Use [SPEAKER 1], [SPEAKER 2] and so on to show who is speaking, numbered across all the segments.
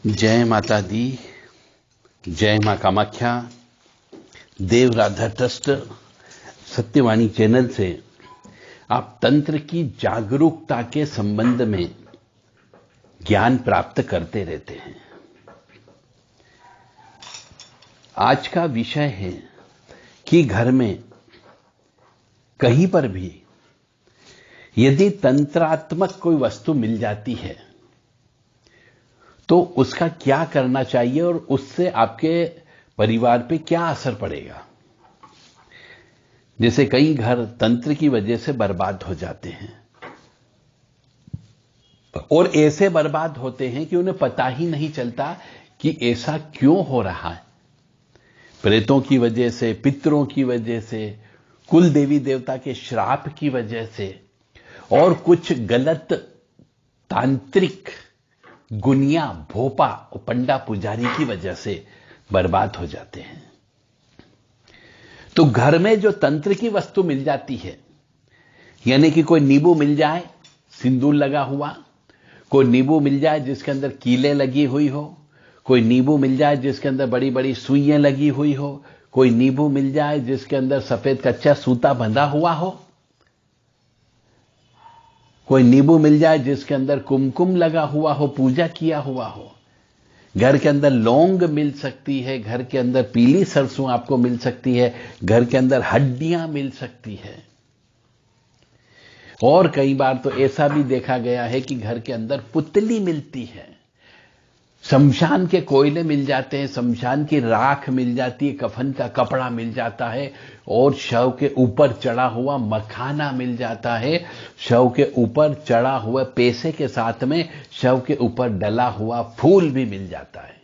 [SPEAKER 1] जय माता दी, जय मां कामाख्या। देव राधा ट्रस्ट सत्यवाणी चैनल से आप तंत्र की जागरूकता के संबंध में ज्ञान प्राप्त करते रहते हैं। आज का विषय है कि घर में कहीं पर भी यदि तंत्रात्मक कोई वस्तु मिल जाती है तो उसका क्या करना चाहिए और उससे आपके परिवार पे क्या असर पड़ेगा। जैसे कई घर तंत्र की वजह से बर्बाद हो जाते हैं और ऐसे बर्बाद होते हैं कि उन्हें पता ही नहीं चलता कि ऐसा क्यों हो रहा है। प्रेतों की वजह से, पितरों की वजह से, कुल देवी देवता के श्राप की वजह से और कुछ गलत तांत्रिक गुनिया, भोपा और पंडा पुजारी की वजह से बर्बाद हो जाते हैं। तो घर में जो तंत्र की वस्तु मिल जाती है, यानी कि कोई नींबू मिल जाए सिंदूर लगा हुआ, कोई नींबू मिल जाए जिसके अंदर कीलें लगी हुई हो, कोई नींबू मिल जाए जिसके अंदर बड़ी बड़ी सुइयां लगी हुई हो, कोई नींबू मिल जाए जिसके अंदर सफेद कच्चा सूता बंधा हुआ हो, कोई नींबू मिल जाए जिसके अंदर कुमकुम लगा हुआ हो, पूजा किया हुआ हो। घर के अंदर लौंग मिल सकती है, घर के अंदर पीली सरसों आपको मिल सकती है, घर के अंदर हड्डियां मिल सकती है। और कई बार तो ऐसा भी देखा गया है कि घर के अंदर पुतली मिलती है, शमशान के कोयले मिल जाते हैं, शमशान की राख मिल जाती है, कफन का कपड़ा मिल जाता है और शव के ऊपर चढ़ा हुआ मखाना मिल जाता है, शव के ऊपर चढ़ा हुआ पैसे के साथ में शव के ऊपर डला हुआ फूल भी मिल जाता है।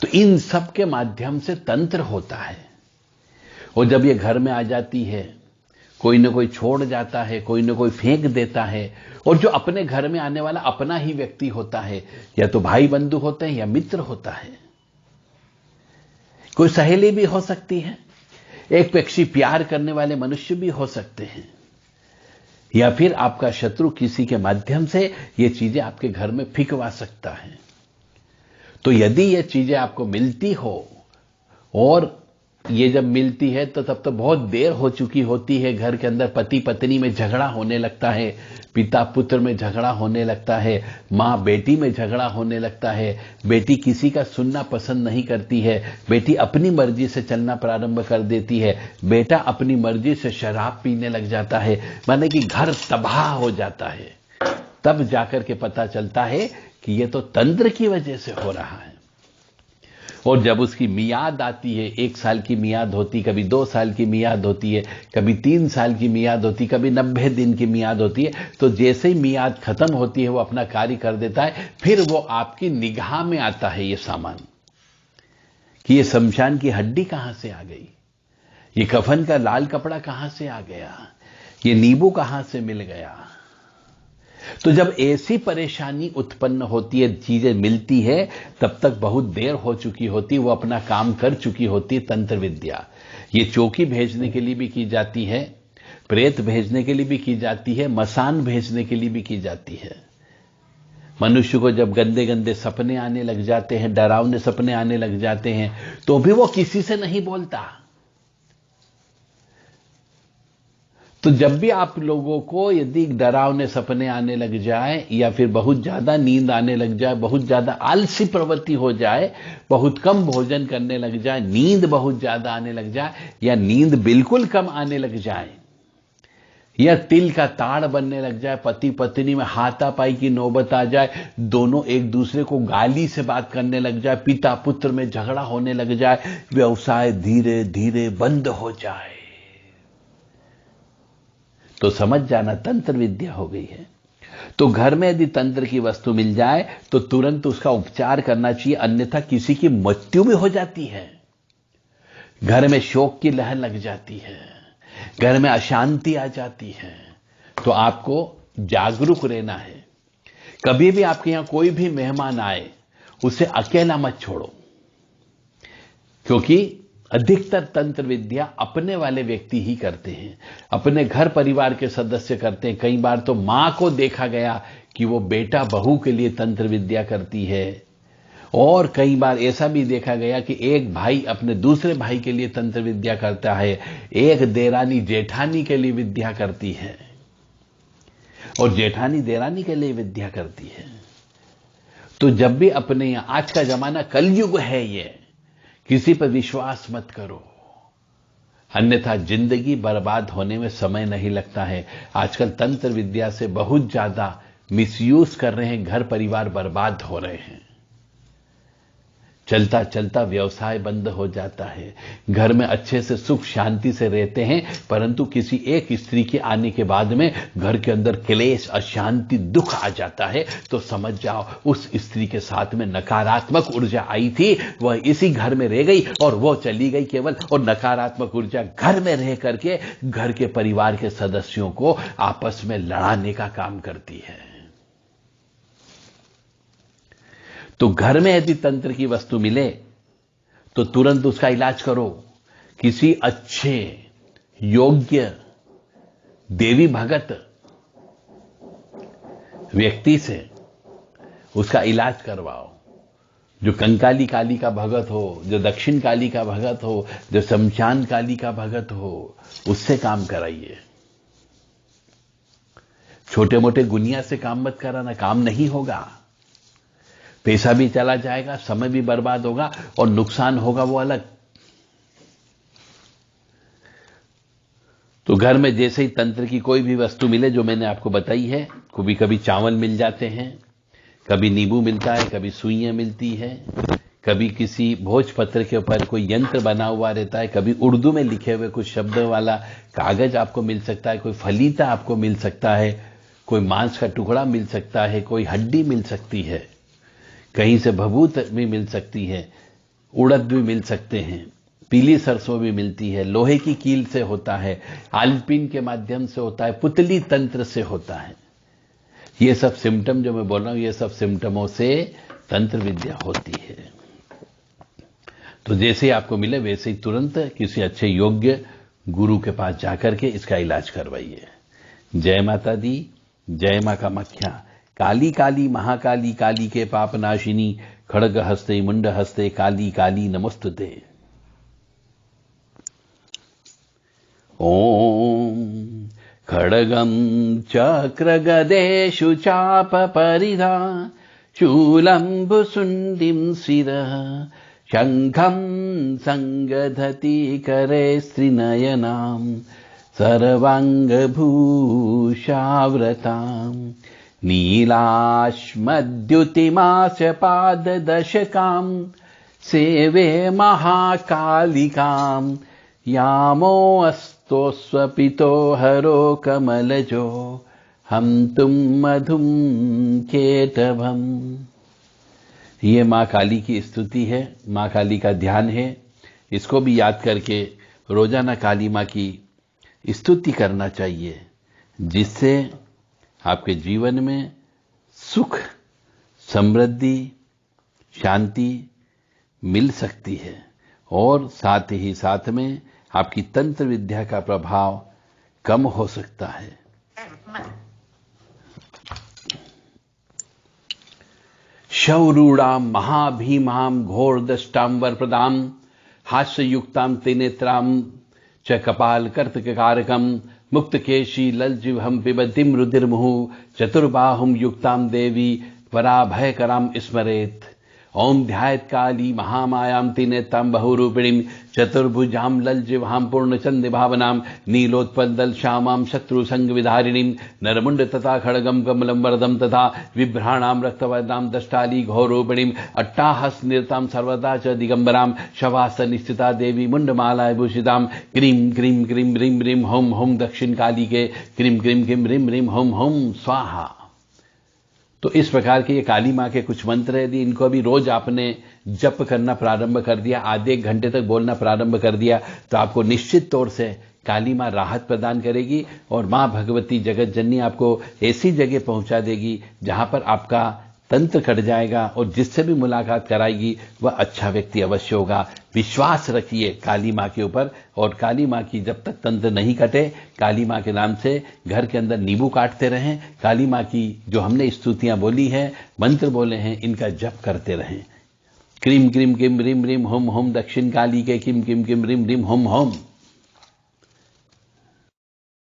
[SPEAKER 1] तो इन सब के माध्यम से तंत्र होता है। और जब ये घर में आ जाती है, कोई ना कोई छोड़ जाता है, कोई ना कोई फेंक देता है, और जो अपने घर में आने वाला अपना ही व्यक्ति होता है, या तो भाई बंधु होते हैं या मित्र होता है, कोई सहेली भी हो सकती है, एक पक्षी प्यार करने वाले मनुष्य भी हो सकते हैं, या फिर आपका शत्रु किसी के माध्यम से ये चीजें आपके घर में फिकवा सकता है। तो यदि ये चीजें आपको मिलती हो और ये जब मिलती है तो तब तो बहुत देर हो चुकी होती है, घर के अंदर पति पत्नी में झगड़ा होने लगता है, पिता पुत्र में झगड़ा होने लगता है, मां बेटी में झगड़ा होने लगता है, बेटी किसी का सुनना पसंद नहीं करती है, बेटी अपनी मर्जी से चलना प्रारंभ कर देती है, बेटा अपनी मर्जी से शराब पीने लग जाता है, माने कि घर तबाह हो जाता है। तब जाकर के पता चलता है कि ये तो तंत्र की वजह से हो रहा है। और जब उसकी मियाद आती है, 1 साल की मियाद होती, कभी 2 साल की मियाद होती है, कभी 3 साल की मियाद होती, कभी 90 दिन की मियाद होती है, तो जैसे ही मियाद खत्म होती है वो अपना कार्य कर देता है। फिर वो आपकी निगाह में आता है ये सामान कि ये शमशान की हड्डी कहां से आ गई, ये कफन का लाल कपड़ा कहां से आ गया, ये नींबू कहां से मिल गया। तो जब ऐसी परेशानी उत्पन्न होती है, चीजें मिलती है, तब तक बहुत देर हो चुकी होती, वो अपना काम कर चुकी होती। तंत्र विद्या ये चौकी भेजने के लिए भी की जाती है, प्रेत भेजने के लिए भी की जाती है, मसान भेजने के लिए भी की जाती है। मनुष्य को जब गंदे गंदे सपने आने लग जाते हैं, डरावने सपने आने लग जाते हैं, तो भी वो किसी से नहीं बोलता। तो जब भी आप लोगों को यदि डरावने सपने आने लग जाए, या फिर बहुत ज्यादा नींद आने लग जाए, बहुत ज्यादा आलसी प्रवृत्ति हो जाए, बहुत कम भोजन करने लग जाए, नींद बहुत ज्यादा आने लग जाए, या नींद बिल्कुल कम आने लग जाए, या तिल का ताड़ बनने लग जाए, पति पत्नी में हाथापाई की नौबत आ जाए, दोनों एक दूसरे को गाली से बात करने लग जाए, पिता पुत्र में झगड़ा होने लग जाए, व्यवसाय धीरे धीरे बंद हो जाए, तो समझ जाना तंत्र विद्या हो गई है। तो घर में यदि तंत्र की वस्तु मिल जाए तो तुरंत उसका उपचार करना चाहिए, अन्यथा किसी की मृत्यु भी हो जाती है, घर में शोक की लहर लग जाती है, घर में अशांति आ जाती है। तो आपको जागरूक रहना है। कभी भी आपके यहां कोई भी मेहमान आए, उसे अकेला मत छोड़ो, क्योंकि अधिकतर तंत्र विद्या अपने वाले व्यक्ति ही करते हैं, अपने घर परिवार के सदस्य करते हैं। कई बार तो मां को देखा गया कि वो बेटा बहू के लिए तंत्र विद्या करती है, और कई बार ऐसा भी देखा गया कि एक भाई अपने दूसरे भाई के लिए तंत्र विद्या करता है, एक देरानी जेठानी के लिए विद्या करती है और जेठानी देरानी के लिए विद्या करती है। तो जब भी अपने यहां, आज का जमाना कलयुग है, ये किसी पर विश्वास मत करो, अन्यथा जिंदगी बर्बाद होने में समय नहीं लगता है। आजकल तंत्र विद्या से बहुत ज्यादा मिसयूज कर रहे हैं, घर परिवार बर्बाद हो रहे हैं, चलता चलता व्यवसाय बंद हो जाता है, घर में अच्छे से सुख शांति से रहते हैं, परंतु किसी एक स्त्री के आने के बाद में घर के अंदर क्लेश, अशांति, दुख आ जाता है। तो समझ जाओ उस स्त्री के साथ में नकारात्मक ऊर्जा आई थी, वह इसी घर में रह गई और वो चली गई केवल, और नकारात्मक ऊर्जा घर में रह करके घर के परिवार के सदस्यों को आपस में लड़ाने का काम करती है। तो घर में यदि तंत्र की वस्तु मिले तो तुरंत उसका इलाज करो, किसी अच्छे योग्य देवी भगत व्यक्ति से उसका इलाज करवाओ, जो कंकाली काली का भगत हो, जो दक्षिण काली का भगत हो, जो शमशान काली का भगत हो, उससे काम कराइए। छोटे मोटे गुनिया से काम मत कराना, काम नहीं होगा, पैसा भी चला जाएगा, समय भी बर्बाद होगा और नुकसान होगा वो अलग। तो घर में जैसे ही तंत्र की कोई भी वस्तु मिले जो मैंने आपको बताई है, कभी कभी चावल मिल जाते हैं, कभी नींबू मिलता है, कभी सुइयां मिलती है, कभी किसी भोजपत्र के ऊपर कोई यंत्र बना हुआ रहता है, कभी उर्दू में लिखे हुए कुछ शब्द वाला कागज आपको मिल सकता है, कोई फलीता आपको मिल सकता है, कोई मांस का टुकड़ा मिल सकता है, कोई हड्डी मिल सकती है, कहीं से भभूत भी मिल सकती है, उड़द भी मिल सकते हैं, पीली सरसों भी मिलती है, लोहे की कील से होता है, आलपीन के माध्यम से होता है, पुतली तंत्र से होता है। ये सब सिम्टम जो मैं बोल रहा हूं, ये सब सिम्टमों से तंत्र विद्या होती है। तो जैसे आपको मिले वैसे ही तुरंत किसी अच्छे योग्य गुरु के पास जाकर के इसका इलाज करवाइए। जय माता दी, जय मां कामाख्या। काली काली महाकाली, काली के पाप नाशिनी, खड़ग हस्ते मुंड हस्ते, काली काली नमोस्तुते। ओम खड्गं चक्र गदेषु चाप परिधा, शूलं भुसुण्डिं शिरः, शङ्खं संगधति करे स्त्रिनयनां, सर्वाङ्गभूषावृताम्, नीलाश्मद्युतिमास पाददशकां, सेवे महाकालिकां, यामो अस्तोस्वपितो हरो कमलजो, हम तुम मधुम केटभम। ये मां काली की स्तुति है, मां काली का ध्यान है। इसको भी याद करके रोजाना काली मां की स्तुति करना चाहिए, जिससे आपके जीवन में सुख, समृद्धि, शांति मिल सकती है और साथ ही साथ में आपकी तंत्र विद्या का प्रभाव कम हो सकता है। शौरूढ़ाम महाभीमाम घोरदष्टाम वरप्रदाम, हास्ययुक्ताम त्रिनेत्राम च कपाल कर्तककारकम, मुक्तकेशी ललजिह्वं पिबतीं रुधिर्मुहुः, चतुर्बाहुं युक्तां देवी वराभयकरां स्मरेत्। ओम ध्यायेत् काली महामायां त्रिनेत्रां बहुरूपिणीं, चतुर्भुजां ललजिह्वां पूर्णचन्द्रभावनां, नीलोत्पलदल श्यामां शत्रुसंगविधारिणीं, नरमुंड तथा खड्गं कमलं वरदं तथा विभ्राणां रक्तवर्णां दष्टाली घोरूपिणीं, अट्टाहस निरतां सर्वदा च दिगंबरां, शवासन स्थिता देवी मुंडमाला भूषितां, क्रीं क्रीं क्रीं ह्रीं ह्रीं होम होम दक्षिण काली के, क्रीं क्रीं क्रीं ह्रीं ह्रीं होम होम स्वाहा। तो इस प्रकार के ये काली मां के कुछ मंत्र यदि इनको भी रोज आपने जप करना प्रारंभ कर दिया, आधे एक घंटे तक बोलना प्रारंभ कर दिया, तो आपको निश्चित तौर से काली मां राहत प्रदान करेगी और मां भगवती जगत जननी आपको ऐसी जगह पहुंचा देगी जहां पर आपका तंत्र कट जाएगा और जिससे भी मुलाकात कराएगी वह अच्छा व्यक्ति अवश्य होगा। विश्वास रखिए काली माँ के ऊपर, और काली माँ की जब तक तंत्र नहीं कटे, काली माँ के नाम से घर के अंदर नींबू काटते रहें। काली माँ की जो हमने स्तुतियां बोली हैं, मंत्र बोले हैं, इनका जप करते रहें। क्रीम क्रीम किम रिम रिम होम होम दक्षिण काली के किम किम किम रिम रिम होम होम।